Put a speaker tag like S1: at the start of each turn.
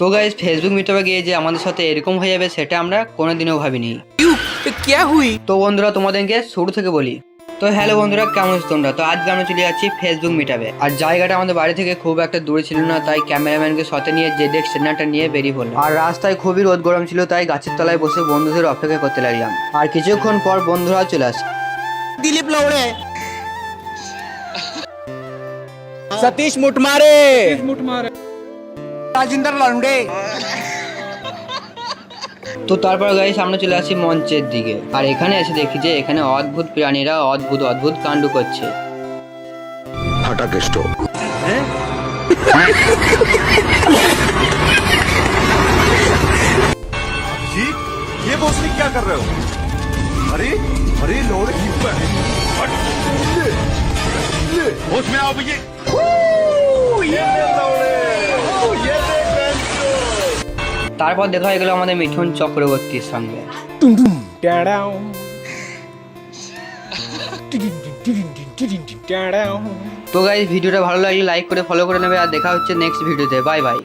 S1: তো guys Facebook মিটআপে গিয়ে যে আমাদের সাথে এরকম হয়ে যাবে সেটা আমরা কোনোদিনও ভাবিনি। তো বন্ধুরা তোমাদেরকে শুরু থেকে বলি। তো হ্যালো বন্ধুরা, কেমন আছো তোমরা? তো আজকে আমরা চলে যাচ্ছি ফেসবুক মিটআপে। আর জায়গাটা আমাদের বাড়ি থেকে খুব একটা দূরে ছিল না, তাই ক্যামেরাম্যানকে সাথে নিয়ে জেডেক্স সেনারটা নিয়ে বেরিয়ে পড়লাম। আর রাস্তায় খুবই রোদ গরম ছিল, তাই গাছের তলায় বসে বন্ধুদের অপেক্ষা করতে লাগলাম। আর কিছুক্ষণ পর বন্ধুরা চলে আসে।
S2: दिलीप लवड़े सतीश मुटमारे राजेंद्र लांडे।
S1: তো তারপর গাইস আমরা চলে আসি মঞ্চের দিকে। আর এখানে এসে দেখি যে এখানে অদ্ভুত প্রাণীরা অদ্ভুত অদ্ভুত কাণ্ড করছে।
S3: जी ये भोसड़ी क्या कर रहे हो? अरे अरे लोड़े होश में आओ भैया। ये देख लोड़े, ये देख बेंचो।
S1: তারপর দেখা হয়ে গেল আমাদের মিঠুন চক্রবর্তীর সঙ্গে। তো গাইস ভিডিওটা ভালো লাগলে লাইক করে ফলো করে নেবে। আর দেখা হচ্ছে নেক্সট ভিডিওতে। Bye bye.